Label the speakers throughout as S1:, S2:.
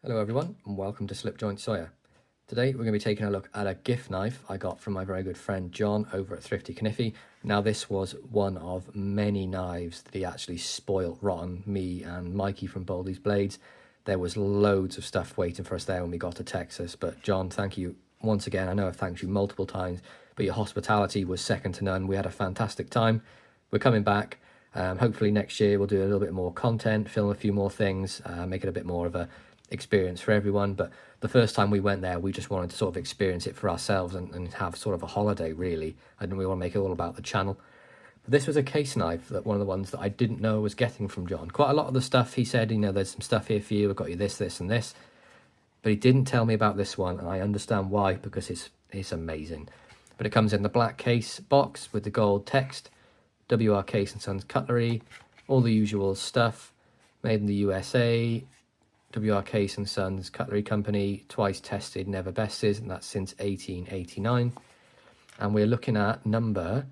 S1: Hello everyone and welcome to Slipjoint Sawyer. Today we're going to be taking a look at a gift knife I got from my very good friend John over at Thrifty Kniffy. Now this was one of many knives that he actually spoilt rotten, me and Mikey from Boldy's Blades. There was loads of stuff waiting for us there when we got to Texas, but John, thank you once again. I know I've thanked you multiple times, but your hospitality was second to none. We had a fantastic time. We're coming back. Hopefully next year we'll do a little bit more content, film a few more things, make it a bit more of a experience for everyone. But the first time we went there, we just wanted to sort of experience it for ourselves and have sort of a holiday, really. And we want to make it all about the channel. But this was a case knife, that one of the ones that I didn't know I was getting from John. Quite a lot of the stuff he said, you know, there's some stuff here for you, I've got you this, this and this. But he didn't tell me about this one, and I understand why, because it's amazing. But it comes in the black case box with the gold text, WR Case & Sons cutlery, all the usual stuff, made in the USA, WR Case & Sons Cutlery Company, twice tested, never bested, and that's since 1889. And we're looking at number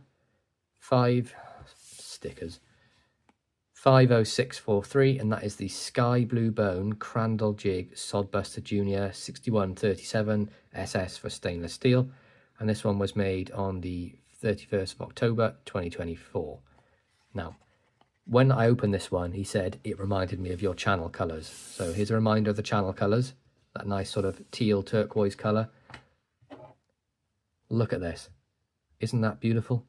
S1: 50643, and that is the Sky Blue Bone Crandall Jig Sod Buster Jr 6137 SS for stainless steel. And this one was made on the 31st of October 2024. Now, when I opened this one, he said it reminded me of your channel colours. So here's a reminder of the channel colours, that nice sort of teal turquoise colour. Look at this. Isn't that beautiful?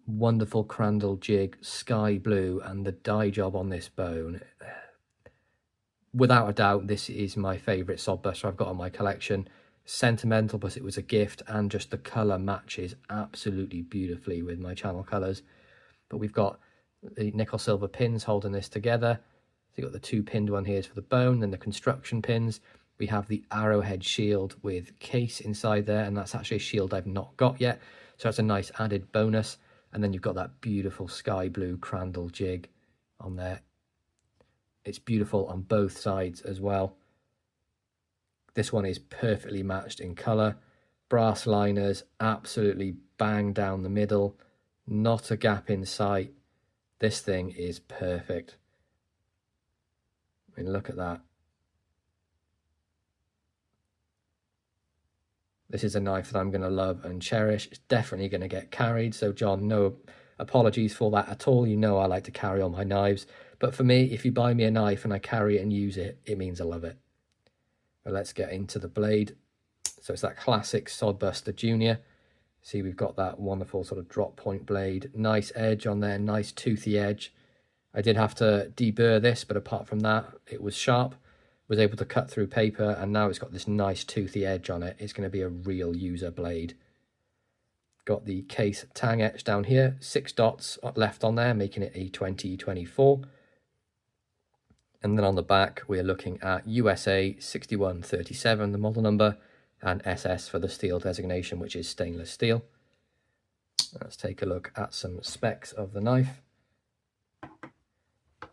S1: Wonderful Crandall Jig, sky blue, and the dye job on this bone. Without a doubt, this is my favourite sod buster I've got on my collection. Sentimental, but it was a gift, and just the colour matches absolutely beautifully with my channel colours. But we've got the nickel silver pins holding this together. So you've got the two pinned one here for the bone, then the construction pins. We have the arrowhead shield with case inside there, and that's actually a shield I've not got yet. So that's a nice added bonus. And then you've got that beautiful sky blue Crandall Jig on there. It's beautiful on both sides as well. This one is perfectly matched in colour. Brass liners, absolutely bang down the middle. Not a gap in sight. This thing is perfect. I mean, look at that. This is a knife that I'm going to love and cherish. It's definitely going to get carried. So John, no apologies for that at all. You know I like to carry on my knives. But for me, if you buy me a knife and I carry it and use it, it means I love it. But let's get into the blade. So it's that classic Sod Buster Jr. See, we've got that wonderful sort of drop point blade. Nice edge on there, nice toothy edge. I did have to deburr this, but apart from that, it was sharp. Was able to cut through paper, and now it's got this nice toothy edge on it. It's going to be a real user blade. Got the case tang etch down here. 6 dots left on there, making it a 2024. And then on the back, we're looking at USA 6137, the model number, and SS for the steel designation, which is stainless steel. Let's take a look at some specs of the knife.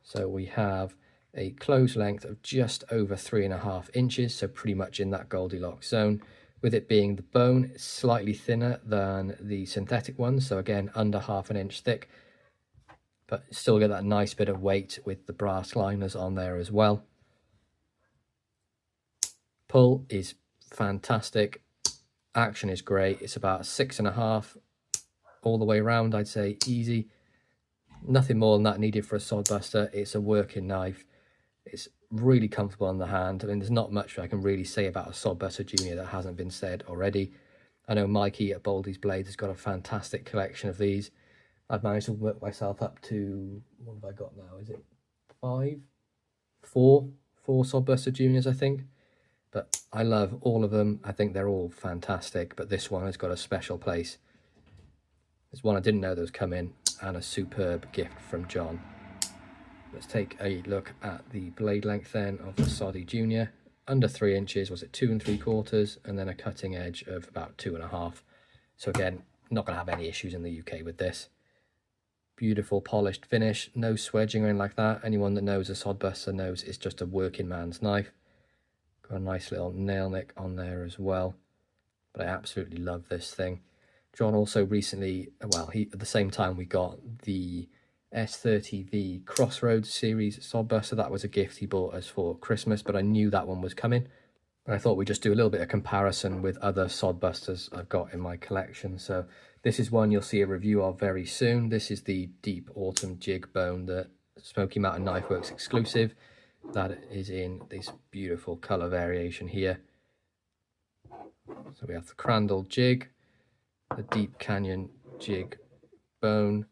S1: So we have a close length of just over 3.5 inches, so pretty much in that Goldilocks zone, with it being the bone slightly thinner than the synthetic one, so again under 1/2 inch thick, but still get that nice bit of weight with the brass liners on there as well. Pull is fantastic, action is great. It's about 6.5 all the way around, I'd say, easy. Nothing more than that needed for a sod buster. It's a working knife. It's really comfortable on the hand. I mean, there's not much I can really say about a Sod Buster Jr that hasn't been said already. I know Mikey at Boldy's Blades has got a fantastic collection of these. I've managed to work myself up to, what have I got now? Is it 5? 4 Sod Buster Juniors, I think. But I love all of them. I think they're all fantastic, but this one has got a special place. There's one I didn't know that was coming, and a superb gift from John. Let's take a look at the blade length then of the Soddy Junior. Under 3 inches, was it 2 3/4, and then a cutting edge of about 2.5. So again, not going to have any issues in the UK with this. Beautiful polished finish, no swedging or anything like that. Anyone that knows a Sod Buster knows it's just a working man's knife. Got a nice little nail nick on there as well. But I absolutely love this thing. John also recently, well, at the same time we got the S30V Crossroads series Sod Buster. That was a gift he bought us for Christmas, but I knew that one was coming. And I thought we'd just do a little bit of comparison with other Sod Busters I've got in my collection. So this is one you'll see a review of very soon. This is the Deep Autumn Jig Bone, the Smoky Mountain Knife Works exclusive. That is in this beautiful colour variation here. So we have the Crandall Jig, the Deep Canyon Jig Bone.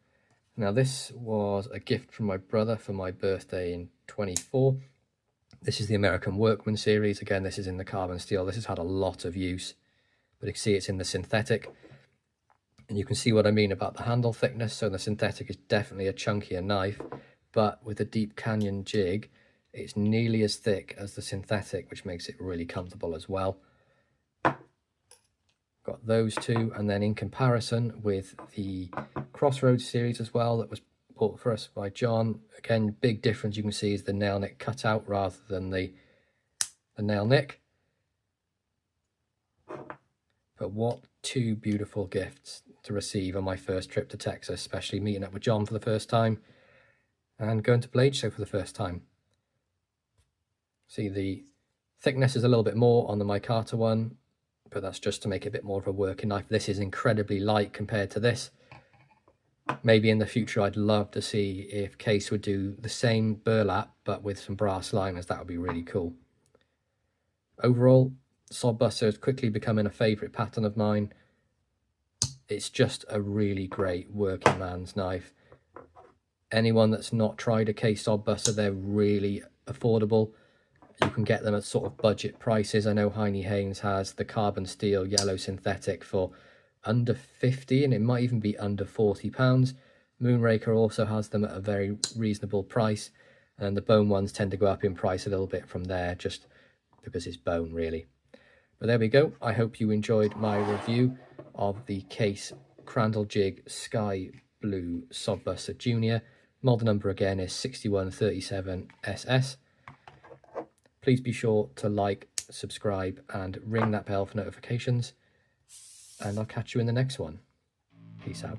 S1: Now this was a gift from my brother for my birthday in 24. This is the American Workman series. Again, this is in the carbon steel. This has had a lot of use, but you can see it's in the synthetic. And you can see what I mean about the handle thickness. So the synthetic is definitely a chunkier knife, but with the Deep Canyon Jig, it's nearly as thick as the synthetic, which makes it really comfortable as well. Got those two, and then in comparison with the Crossroads series as well, that was bought for us by John. Again, big difference you can see is the nail nick cutout rather than the nail nick. But what two beautiful gifts to receive on my first trip to Texas, especially meeting up with John for the first time and going to Blade Show for the first time. See, the thickness is a little bit more on the micarta one, but that's just to make it a bit more of a working knife. This is incredibly light compared to this. Maybe in the future I'd love to see if Case would do the same burlap but with some brass liners. That would be really cool. Overall, Sod Buster is quickly becoming a favourite pattern of mine. It's just a really great working man's knife. Anyone that's not tried a Case Sod Buster, they're really affordable. You can get them at sort of budget prices. I know Heine Haynes has the carbon steel yellow synthetic for under 50, and it might even be under £40. Moonraker also has them at a very reasonable price, and the bone ones tend to go up in price a little bit from there, just because it's bone really. But there we go. I hope you enjoyed my review of the Case Crandall Jig Sky Blue Sod Buster Jr. Model number again is 6137SS. Please be sure to like, subscribe, and ring that bell for notifications. And I'll catch you in the next one. Peace out.